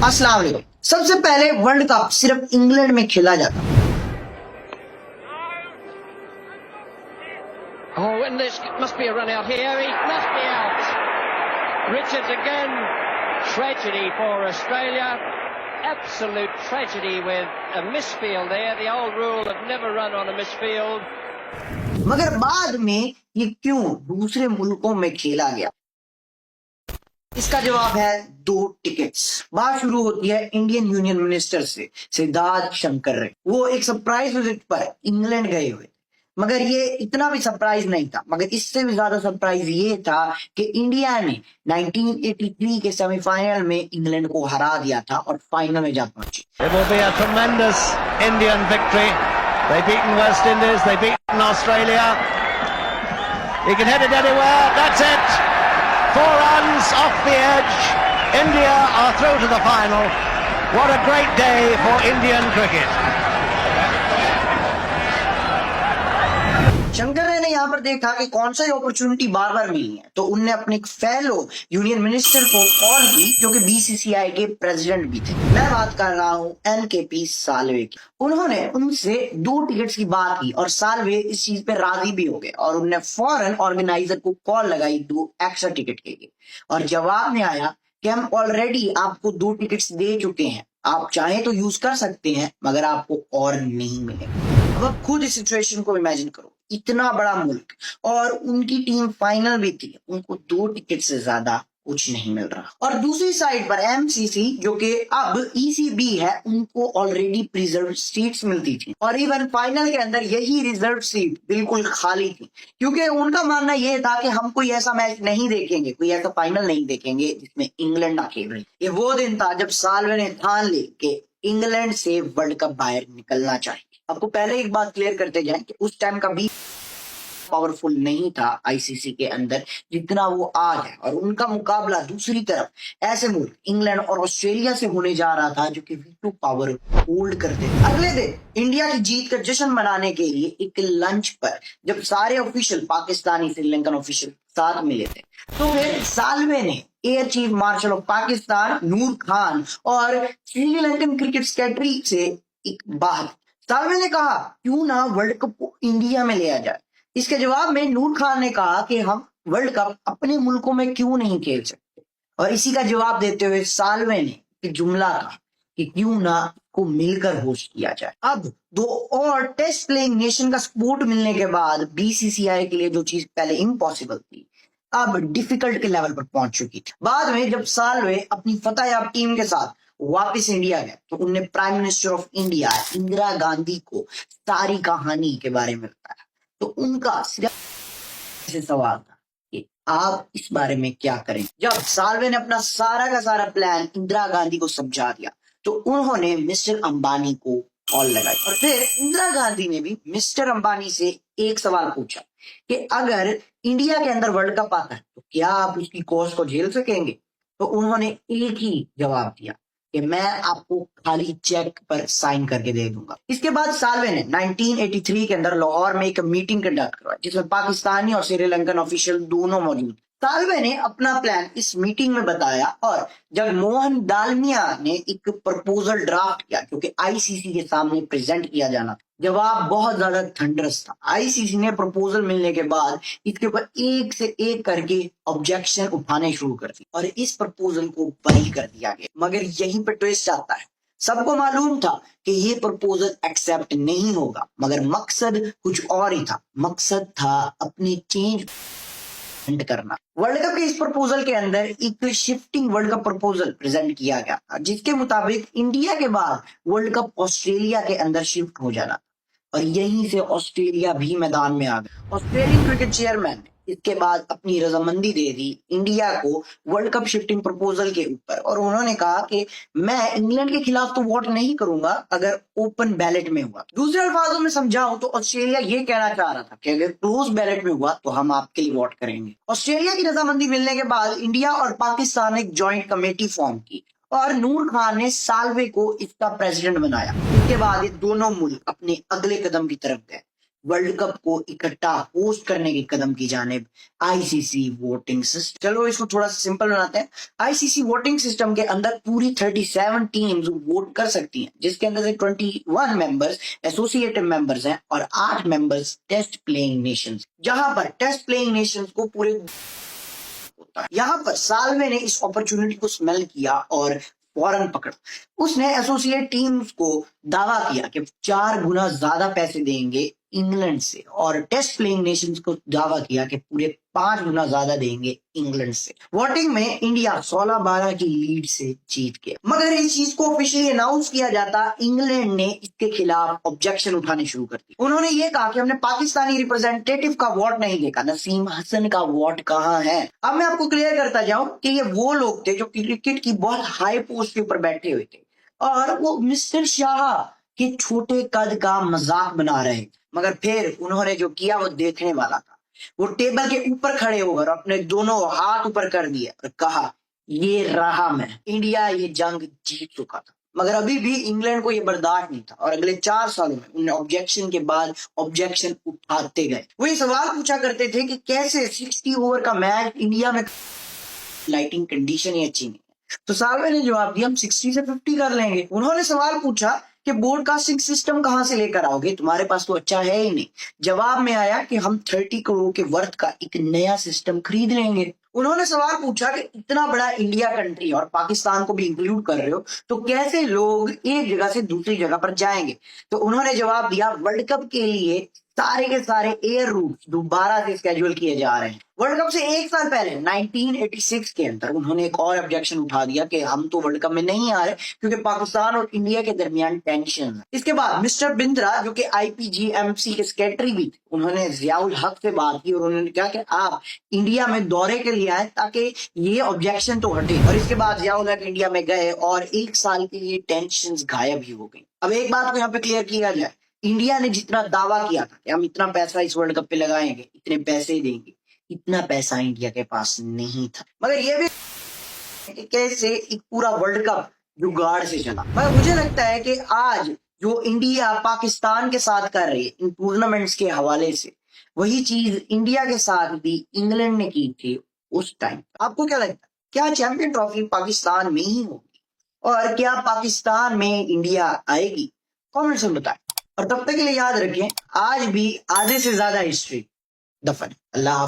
अस्सलाम वालेकुम। सबसे पहले वर्ल्ड कप सिर्फ इंग्लैंड में खेला जाता। Oh, and this must be a run out here. He must be out. Richards again. Tragedy for Australia. Absolute tragedy with a misfield there. The old rule of never run on a misfield. मगर बाद में ये क्यों दूसरे मुल्कों में खेला गया? इसका जवाब है दो टिकट्स। बात शुरू होती है इंडियन यूनियन मिनिस्टर से, सिद्धार्थ शंकर रे। वो एक सरप्राइज विजिट पर इंग्लैंड गए हुए, मगर ये इतना भी सरप्राइज नहीं था। मगर इससे भी ज्यादा सरप्राइज ये था कि इंडिया ने 1983 के सेमीफाइनल में इंग्लैंड को हरा दिया था और फाइनल में जा पहुंची। It will be a tremendous Indian victory. They've beaten West Indies, they've beaten Australia. He can hit it anywhere, that's it. 4 runs off the edge. India are through to the final. What a great day for Indian cricket. Shankar ने यहाँ पर देखा कि कौन सा opportunity बार बार मिली है, तो उनने अपने फेलो यूनियन मिनिस्टर को कॉल की, जो कि बीसीसीआई के प्रेसिडेंट भी थे। मैं बात कर रहा हूँ एनकेपी साल्वे की। उन्होंने उनसे 2 टिकट्स की बात की और साल्वे इस चीज पे राजी भी हो गए और उनने फौरन ऑर्गेनाइजर को कॉल लगाई 2 एक्स्ट्रा टिकट के लिए। और जवाब में आया कि हम ऑलरेडी आपको 2 टिकट्स दे चुके हैं, आप चाहें तो यूज कर सकते हैं, मगर आपको और नहीं मिलेगा। अब आप खुद इस सिचुएशन को इमेजिन करो, इतना बड़ा मुल्क और उनकी टीम फाइनल भी थी, उनको 2 टिकट से ज्यादा कुछ नहीं मिल रहा। और दूसरी साइड पर एमसीसी, जो कि अब ईसीबी है, उनको ऑलरेडी प्रिजर्व सीट्स मिलती थी और इवन फाइनल के अंदर यही रिजर्व सीट बिल्कुल खाली थी, क्योंकि उनका मानना यह था कि हम कोई ऐसा मैच नहीं देखेंगे, कोई ऐसा फाइनल नहीं देखेंगे जिसमें इंग्लैंड ना खेल रही। ये वो दिन था जब साल्वे ने ठान ली कि इंग्लैंड से वर्ल्ड कप बाहर निकलना चाहिए। आपको पहले एक बात क्लियर करते जाएं कि उस टाइम का भी पावरफुल नहीं था आईसीसी के अंदर जितना वो आज है, और उनका मुकाबला दूसरी तरफ ऐसे मुल्क इंग्लैंड और ऑस्ट्रेलिया से होने जा रहा था जो कि वीटो पावर होल्ड करते थे। अगले दिन इंडिया की जीत का जश्न मनाने के लिए एक लंच पर जब सारे ऑफिशियल पाकिस्तानी श्रीलंकन ऑफिशियल साथ मिले थे, तो फिर साल्वे ने air chief marshal of Pakistan Noor Khan और श्रीलंकन क्रिकेट सेक्रेटरी से एक बात, साल्वे ने कहा क्यों ना वर्ल्ड कप को इंडिया में लिया जाए। इसके जवाब में नूर खान ने कहा कि हम वर्ल्ड कप अपने मुल्कों में क्यों नहीं खेल सकते, और इसी का जवाब देते हुए साल्वे ने एक जुमला कहा कि क्यों ना को मिलकर होस्ट किया जाए। अब 2 और टेस्ट प्लेइंग नेशन का सपोर्ट मिलने के बाद बीसीसीआई के लिए जो चीज पहले इम्पॉसिबल थी अब डिफिकल्ट के लेवल पर पहुंच चुकी थी। बाद में जब साल्वे अपनी फतेहयाब टीम के साथ वापस इंडिया गए तो उनने prime minister of India Indira Gandhi को सारी कहानी के बारे में बताया। तो उनका सिर्फ सवाल था कि आप इस बारे में क्या करें। जब साल्वे ने अपना सारा का सारा प्लान इंदिरा गांधी को समझा दिया तो उन्होंने मिस्टर अंबानी को कॉल लगाई, और फिर इंदिरा गांधी ने भी मिस्टर अंबानी से एक सवाल पूछा कि अगर इंडिया के अंदर वर्ल्ड कप आता है तो क्या आप उसकी कॉस्ट को झेल सकेंगे। तो उन्होंने एक ही जवाब दिया कि मैं आपको खाली चेक पर साइन करके दे दूंगा। इसके बाद साल्वे ने 1983 के अंदर लाहौर में एक मीटिंग कंडक्ट करवाई जिसमें पाकिस्तानी और श्रीलंकन ऑफिशियल दोनों मौजूद। साल्वे ने अपना प्लान इस मीटिंग में बताया और जब मोहन दालमिया ने एक प्रपोजल ड्राफ्ट किया जो कि आईसीसी के सामने प्रेजेंट किया जाना था, जवाब बहुत ज्यादा थंडरस था। आईसीसी ने प्रपोजल मिलने के बाद इसके ऊपर एक से एक करके ऑब्जेक्शन उठाने शुरू कर दी और इस प्रपोजल को बरी कर दिया गया। मगर यहीं पर ट्विस्ट आता है, सबको मालूम था कि ये प्रपोजल एक्सेप्ट नहीं होगा, मगर मकसद कुछ और ही था। मकसद था अपनी चेंज करना। वर्ल्ड कप के इस प्रपोजल के अंदर एक shifting world cup proposal present किया गया था जिसके मुताबिक इंडिया के बाद वर्ल्ड कप ऑस्ट्रेलिया के अंदर शिफ्ट हो जाना, और यहीं से ऑस्ट्रेलिया भी मैदान में आ गया। ऑस्ट्रेलियन क्रिकेट चेयरमैन ने इसके बाद अपनी रजामंदी दे दी इंडिया को वर्ल्ड कप शिफ्टिंग प्रपोजल के ऊपर, और उन्होंने कहा कि मैं इंग्लैंड के खिलाफ तो वोट नहीं करूंगा अगर ओपन बैलेट में हुआ। दूसरे अल्फाजों में समझाऊं तो ऑस्ट्रेलिया ये कहना चाह रहा था कि अगर क्लोज बैलेट में हुआ तो हम आपके लिए वोट करेंगे। ऑस्ट्रेलिया की रजामंदी मिलने के बाद इंडिया और पाकिस्तान ने एक ज्वाइंट कमेटी फॉर्म की और नूर खान ने साल्वे को इसका प्रेसिडेंट बनाया। इसके बाद ये दोनों मुल्क अपने अगले कदम की तरफ गए वर्ल्ड कप को इकट्ठा होस्ट करने के कदम की जानिब आईसीसी वोटिंग सिस्टम। चलो इसको थोड़ा सा सिंपल बनाते हैं। आईसीसी वोटिंग सिस्टम के अंदर पूरी 37 टीम्स वोट कर सकती हैं, जिसके अंदर से 21 मेंबर्स एसोसिएटिव मेंबर्स हैं और 8 मेंबर्स टेस्ट प्लेइंग नेशंस, जहां पर टेस्ट प्लेइंग नेशंस को पूरे होता है। यहाँ पर साल्वे ने इस अपॉर्चुनिटी को स्मेल किया और फौरन पकड़ा। उसने एसोसिएट टीम्स को दावा किया कि 4 गुना ज्यादा पैसे देंगे इंग्लैंड से, और टेस्ट प्लेइंग नेशंस को दावा किया कि पूरे 5 गुना ज्यादा देंगे इंग्लैंड से। वोटिंग में इंडिया 16-12 की लीड से जीत गया, मगर इस चीज को ऑफिशियली अनाउंस किया जाता इंग्लैंड ने इसके खिलाफ ऑब्जेक्शन उठाने शुरू कर दिए। उन्होंने ये कहा कि हमने पाकिस्तानी रिप्रेजेंटेटिव का वोट नहीं देखा, नसीम हसन का वोट कहाँ है। अब मैं आपको क्लियर करता जाऊं कि ये वो लोग थे जो क्रिकेट की बहुत हाई पोस्ट के ऊपर बैठे हुए थे और वो मिस्टर शाह के छोटे कद का मजाक बना रहे, मगर फिर उन्होंने जो किया वो देखने वाला था। वो टेबल के ऊपर खड़े होकर अपने दोनों हाथ ऊपर कर दिए और कहा, ये रहा मैं, इंडिया ये जंग जीत चुका था। मगर अभी भी इंग्लैंड को ये बर्दाश्त नहीं था और अगले 4 सालों में उन्हें ऑब्जेक्शन के बाद ऑब्जेक्शन उठाते गए। वो ये सवाल पूछा करते थे कि कैसे 60 ओवर का मैच इंडिया में लाइटिंग कंडीशन ही अच्छी नहीं है। तो साल्वे ने जवाब दिया, हम 60 से 50 कर लेंगे। उन्होंने सवाल पूछा कि ब्रॉडकास्टिंग सिस्टम कहां से लेकर आओगे, तुम्हारे पास तो अच्छा है ही नहीं। जवाब में आया कि हम 30 करोड़ के वर्थ का एक नया सिस्टम खरीद लेंगे। उन्होंने सवाल पूछा कि इतना बड़ा इंडिया कंट्री और पाकिस्तान को भी इंक्लूड कर रहे हो तो कैसे लोग एक जगह से दूसरी जगह पर जाएंगे। तो उन्होंने जवाब दिया, वर्ल्ड कप के लिए सारे के सारे एयर रूट दोबारा से स्केड्यूल किए जा रहे हैं। वर्ल्ड कप से 1 साल पहले 1986 के अंदर उन्होंने एक और ऑब्जेक्शन उठा दिया कि हम तो वर्ल्ड कप में नहीं आ रहे क्योंकि पाकिस्तान और इंडिया के दरमियान टेंशन है। इसके बाद मिस्टर बिंद्रा जो कि आईपीजीएमसी के सेक्रेटरी भी थे, उन्होंने जियाउल हक से बात की और उन्होंने कहा कि आप इंडिया में दौरे के लिए आए ताकि ये ऑब्जेक्शन तो हटे। और इसके बाद जियाउल हक इंडिया में गए और 1 साल के लिए टेंशन गायब ही हो गई। अब एक बात को यहाँ पे क्लियर किया जाए, इंडिया ने जितना दावा किया था कि हम इतना पैसा इस वर्ल्ड कप पे लगाएंगे, इतने पैसे देंगे, इतना पैसा इंडिया के पास नहीं था। मगर ये भी कैसे एक पूरा वर्ल्ड कप जुगाड़ से चला। मगर मुझे लगता है कि आज जो इंडिया पाकिस्तान के साथ कर रही है इन टूर्नामेंट्स के हवाले से, वही चीज इंडिया के साथ भी इंग्लैंड ने की थी उस टाइम। आपको क्या लगता है, क्या चैंपियन ट्रॉफी पाकिस्तान में ही होगी और क्या पाकिस्तान में इंडिया आएगी? कमेंट्स में बताएं। और तब तक के लिए याद रखें, आज भी आधे से ज्यादा हिस्ट्री दफन। अल्लाह हाफ़िज़।